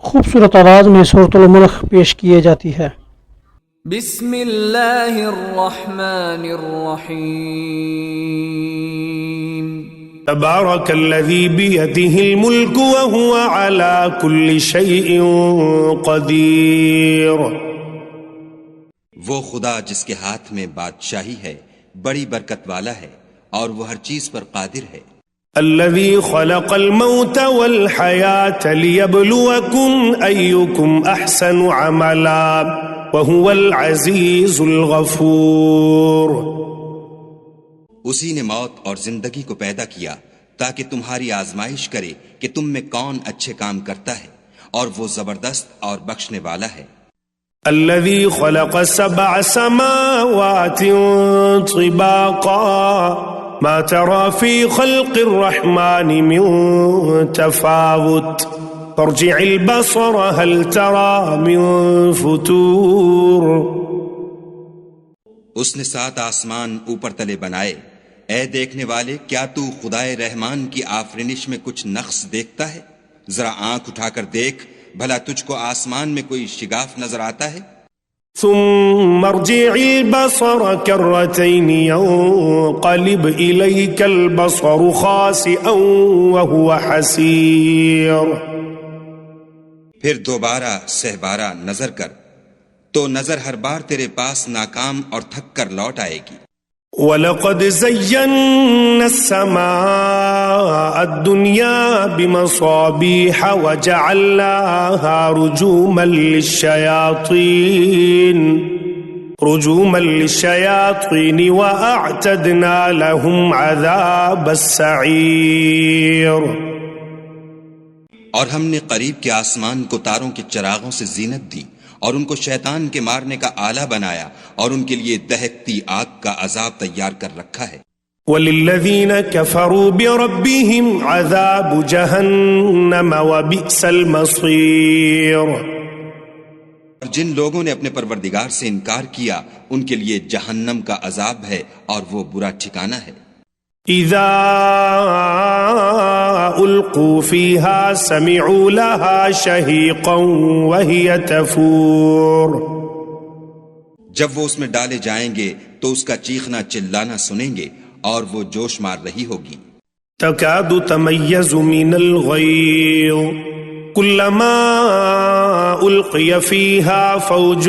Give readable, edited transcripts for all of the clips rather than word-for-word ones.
خوبصورت آواز میں سورۃ الملک پیش کیے جاتی ہے۔ بسم اللہ الرحمن الرحیم تبارک الذی بیدہ الملک وہو علی کل شیء قدیر۔ وہ خدا جس کے ہاتھ میں بادشاہی ہے بڑی برکت والا ہے اور وہ ہر چیز پر قادر ہے۔ الذی خلق الموت والحیاة لیبلوکم ایکم احسن عملا وہو العزیز الغفور۔ اسی نے موت اور زندگی کو پیدا کیا تاکہ تمہاری آزمائش کرے کہ تم میں کون اچھے کام کرتا ہے، اور وہ زبردست اور بخشنے والا ہے۔ الذي خلق 7 سماوات طباقا ما ترى في خلق الرحمن من تفاوت فارجع البصر هل ترى من فتور۔ اس نے 7 آسمان اوپر تلے بنائے، اے دیکھنے والے کیا تو خدائے رحمان کی آفرینش میں کچھ نقص دیکھتا ہے؟ ذرا آنکھ اٹھا کر دیکھ، بھلا تجھ کو آسمان میں کوئی شگاف نظر آتا ہے؟ ثم ارجع البصر كرتين ينقلب إليك البصر خاسئا وهو حسير۔ پھر دوبارہ سہبارہ نظر کر تو نظر ہر بار تیرے پاس ناکام اور تھک کر لوٹ آئے گی۔ وَلَقَدْ زَيَّنَّا السَّمَاءَ الدُّنْيَا بِمَصَابِيحَ وَجَعَلْنَاهَا رُجُومًا لِلشَّيَاطِينِ وَأَعْتَدْنَا لَهُمْ عَذَابَ السَّعِيرِ۔ اور ہم نے قریب کے آسمان کو تاروں کے چراغوں سے زینت دی اور ان کو شیطان کے مارنے کا آلہ بنایا، اور ان کے لیے دہکتی آگ کا عذاب تیار کر رکھا ہے۔ وَلِلَّذِينَ كَفَرُوا بِرَبِّهِمْ عَذَابُ جَهَنَّمَ وَبِئْسَ الْمَصِيرُ۔ جن لوگوں نے اپنے پروردگار سے انکار کیا ان کے لیے جہنم کا عذاب ہے اور وہ برا ٹھکانہ ہے۔ اذا القوا فيها سمعوا لها شهيقا وهي تفور۔ جب وہ اس میں ڈالے جائیں گے تو اس کا چیخنا چلانا سنیں گے اور وہ جوش مار رہی ہوگی۔ تكاد تميز من الغيظ كلما ألقي فيها فوج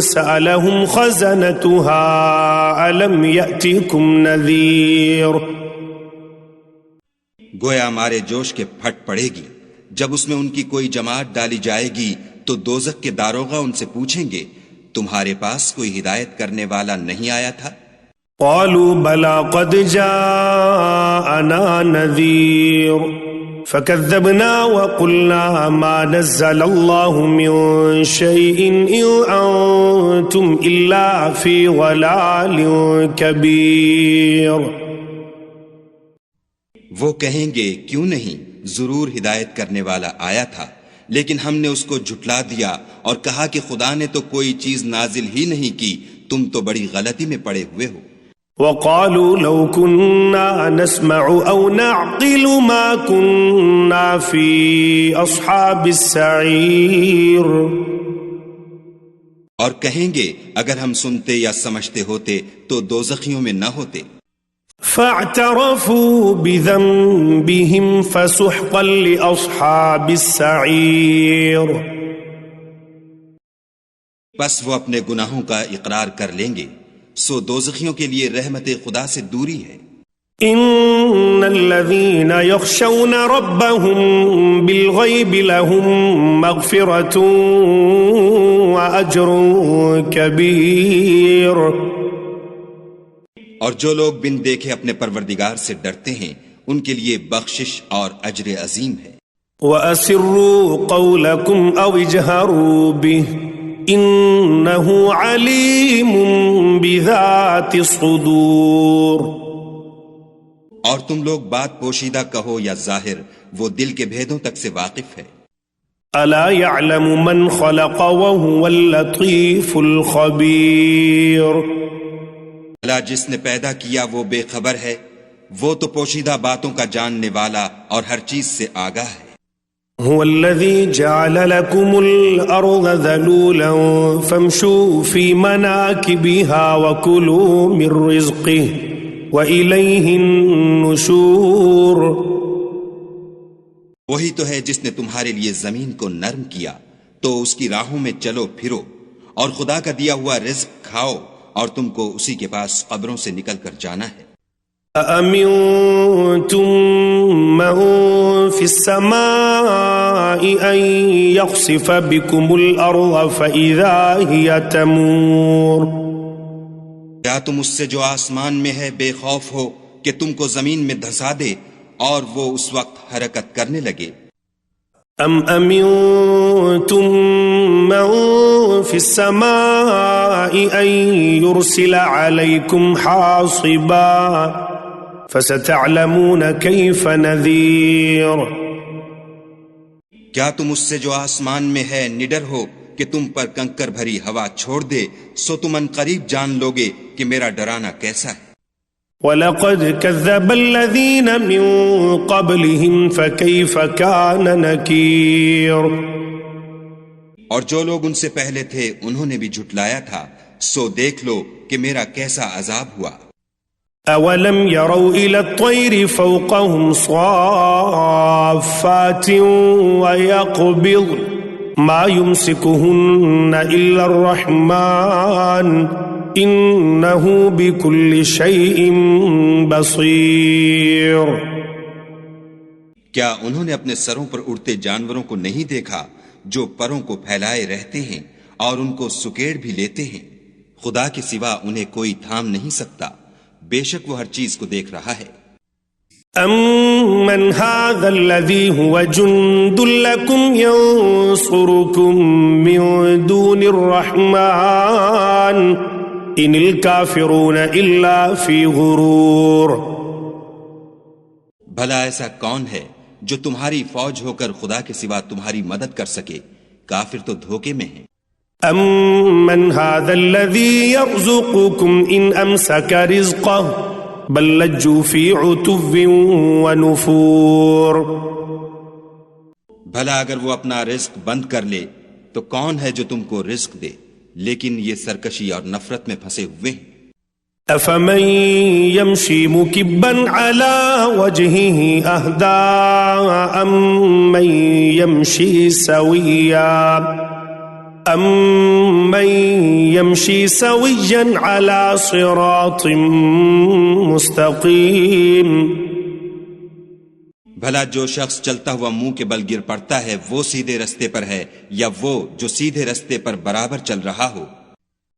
سألهم خزنتها ألم يأتكم نذير۔ گویا مارے جوش کے پھٹ پڑے گی جب اس میں ان کی کوئی جماعت ڈالی جائے گی تو دوزخ کے داروغہ ان سے پوچھیں گے تمہارے پاس کوئی ہدایت کرنے والا نہیں آیا تھا؟ قالوا بلى قد جاءنا نذير فكذبنا وقلنا ما نزل الله من شيء إن أنتم إلا في ضلال كبير۔ وہ کہیں گے کیوں نہیں، ضرور ہدایت کرنے والا آیا تھا، لیکن ہم نے اس کو جھٹلا دیا اور کہا کہ خدا نے تو کوئی چیز نازل ہی نہیں کی، تم تو بڑی غلطی میں پڑے ہوئے ہو۔ وقالوا لو كنا نسمع أو نعقل ما كنا في أصحاب السعير۔ اور کہیں گے اگر ہم سنتے یا سمجھتے ہوتے تو دوزخیوں میں نہ ہوتے۔ فاعترفوا بذنبهم فسحقا لأصحاب السعير۔ بس وہ اپنے گناہوں کا اقرار کر لیں گے، سو دوزخیوں کے لیے رحمت خدا سے دوری ہے۔ ان الذين يخشون ربهم بالغيب لهم مغفرة واجر كبير۔ اور جو لوگ بن دیکھے اپنے پروردگار سے ڈرتے ہیں ان کے لیے بخشش اور اجر عظیم ہے۔ وَأَسِرُّوا قَوْلَكُمْ أَوْ اجْهَرُوا بِهِ إِنَّهُ عَلِيمٌ بِذَاتِ الصُّدُورِ۔ اور تم لوگ بات پوشیدہ کہو یا ظاہر، وہ دل کے بھیدوں تک سے واقف ہے۔ أَلَا يَعْلَمُ مَنْ خَلَقَ وَهُوَ اللَّطِيفُ الْخَبِيرُ۔ اللہ جس نے پیدا کیا وہ بے خبر ہے، وہ تو پوشیدہ باتوں کا جاننے والا اور ہر چیز سے آگاہ ہے۔ هو الذي جعل لكم الأرض ذلولا فامشوا في مناكبها وكلوا من رزقه وإليه النشور. وہی تو ہے جس نے تمہارے لیے زمین کو نرم کیا تو اس کی راہوں میں چلو پھرو اور خدا کا دیا ہوا رزق کھاؤ اور تم کو اسی کے پاس قبروں سے نکل کر جانا ہے. أأمنتم من في السماء أن يخسف بكم الأرض فإذا هي تمور. کیا تم اس سے جو آسمان میں ہے بے خوف ہو کہ تم کو زمین میں دھسا دے اور وہ اس وقت حرکت کرنے لگے؟ أم أمنتم من في السماء أن يرسل عليكم حاصبا فستعلمون كيف نذير. کیا تم اس سے جو آسمان میں ہے نڈر ہو کہ تم پر کنکر بھری ہوا چھوڑ دے سو تم ان قریب جان لوگے کہ میرا ڈرانا کیسا ہے. وَلَقَدْ كَذَّبَ الَّذِينَ مِن قَبْلِهِمْ فَكَيْفَ كَانَ نَكِيرٌ. اور جو لوگ ان سے پہلے تھے انہوں نے بھی جھٹلایا تھا سو دیکھ لو کہ میرا کیسا عذاب ہوا. أَوَلَمْ يَرَوْا إِلَى الطَّيْرِ فَوْقَهُمْ صَافَّاتٍ وَيَقْبِضْنَ مَا يُمْسِكُهُنَّ إِلَّا الرَّحْمَنُ إِنَّهُ بِكُلِّ شَيْءٍ بَصِيرٌ. کیا انہوں نے اپنے سروں پر اڑتے جانوروں کو نہیں دیکھا جو پروں کو پھیلائے رہتے ہیں اور ان کو سکیڑ بھی لیتے ہیں؟ خدا کے سوا انہیں کوئی تھام نہیں سکتا، بے شک وہ ہر چیز کو دیکھ رہا ہے. أَمَّنْ هَذَا الَّذِي هُوَ جُنْدٌ لَكُمْ يَنْصُرُكُمْ مِنْ دُونِ الرَّحْمَنِ إِنِ الْكَافِرُونَ إِلَّا فِي غُرُورٍ. بھلا ایسا کون ہے جو تمہاری فوج ہو کر خدا کے سوا تمہاری مدد کر سکے؟ کافر تو دھوکے میں ہیں. أَمَّنْ هَذَا الَّذِي يَرْزُقُكُمْ إِنْ أَمْسَكَ رِزْقَهُ بَلْ لَجُّوا فِي عُتُوٍّ وَنُفُورٍ. بھلا اگر وہ اپنا رزق بند کر لے تو کون ہے جو تم کو رزق دے؟ لیکن یہ سرکشی اور نفرت میں پھنسے ہوئے ہیں. أَفَمَنْ يَمْشِي مُكِبًّا عَلَى وَجْهِهِ أَهْدَىٰ أَمَّنْ يَمْشِي سَوِيًّا عَلَى صِرَاطٍ مُسْتَقِيمٍ. بھلا جو شخص چلتا ہوا منہ کے بل گر پڑتا ہے وہ سیدھے رستے پر ہے یا وہ جو سیدھے رستے پر برابر چل رہا ہو؟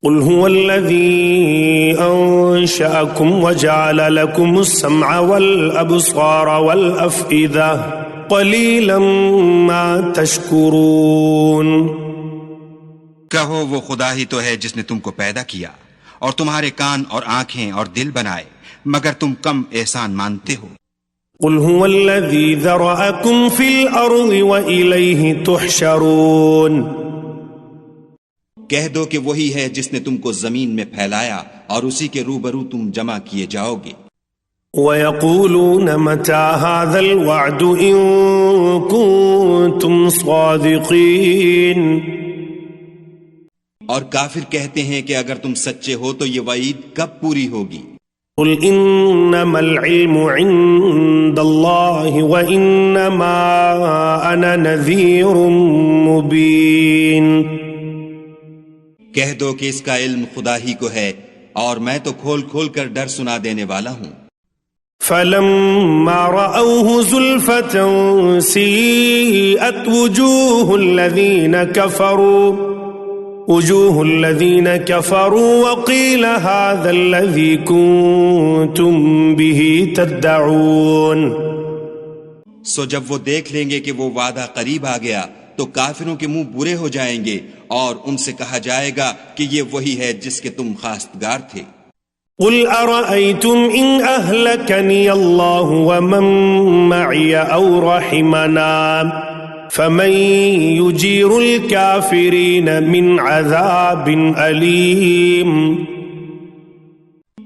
قل هو الذي أنشأكم وجعل لكم السمع والأبصار والأفئدة قليلا ما تشكرون. کہو وہ خدا ہی تو ہے جس نے تم کو پیدا کیا اور تمہارے کان اور آنکھیں اور دل بنائے مگر تم کم احسان مانتے ہو. قل هو الذي ذرأكم في الأرض وإليه تحشرون. کہہ دو کہ وہی ہے جس نے تم کو زمین میں پھیلایا اور اسی کے روبرو تم جمع کیے جاؤ گے. وَيَقُولُونَ مَتَى هَذَا الْوَعْدُ إِن كُنتُمْ صَادِقِينَ. اور کافر کہتے ہیں کہ اگر تم سچے ہو تو یہ وعید کب پوری ہوگی؟ قُلْ إِنَّمَا الْعِلْمُ عِندَ اللَّهِ وَإِنَّمَا أَنَا نَذِيرٌ مُبِينٌ. کہہ دو کہ اس کا علم خدا ہی کو ہے اور میں تو کھول کھول کر ڈر سنا دینے والا ہوں. فَلَمَّا رَأَوْهُ زُلْفَةً سِيئَتْ وُجُوهُ الَّذِينَ كَفَرُوا وَقِيلَ هَذَا الَّذِي كُنتُم بِهِ تَدَّعُونَ. سو جب وہ دیکھ لیں گے کہ وہ وعدہ قریب آ گیا تو کافروں کے منہ برے ہو جائیں گے اور ان سے کہا جائے گا کہ یہ وہی ہے جس کے تم خواستگار تھے. قُلْ أَرَأَيْتُمْ إِنْ أَهْلَكَنِيَ اللَّهُ وَمَن مَّعِيَ أَوْ رَحِمَنَا فَمَن يُجِيرُ الْكَافِرِينَ مِنْ عَذَابٍ أَلِيمٍ.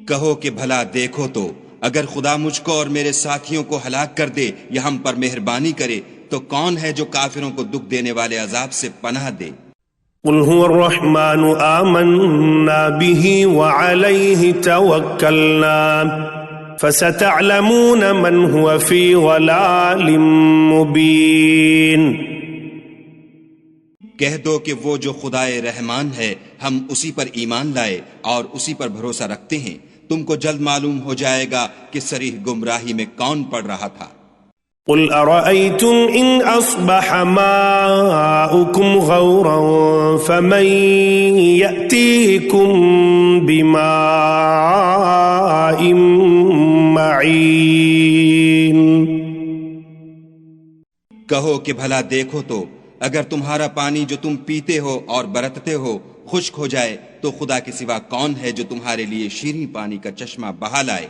کہو کہ بھلا دیکھو تو اگر خدا مجھ کو اور میرے ساتھیوں کو ہلاک کر دے یا ہم پر مہربانی کرے تو کون ہے جو کافروں کو دکھ دینے والے عذاب سے پناہ دے؟ قل هو الرحمن آمنا به وعليه توكلنا فستعلمون من هو في ضلال مبين. کہہ دو کہ وہ جو خدائے رحمان ہے ہم اسی پر ایمان لائے اور اسی پر بھروسہ رکھتے ہیں، تم کو جلد معلوم ہو جائے گا کہ صریح گمراہی میں کون پڑ رہا تھا. قل أرأيتم إن أصبح ماؤكم غورا فمن يأتيكم بماء معين. کہو کہ بھلا دیکھو تو اگر تمہارا پانی جو تم پیتے ہو اور برتتے ہو خشک ہو جائے تو خدا کے سوا کون ہے جو تمہارے لیے شیریں پانی کا چشمہ بہا لائے؟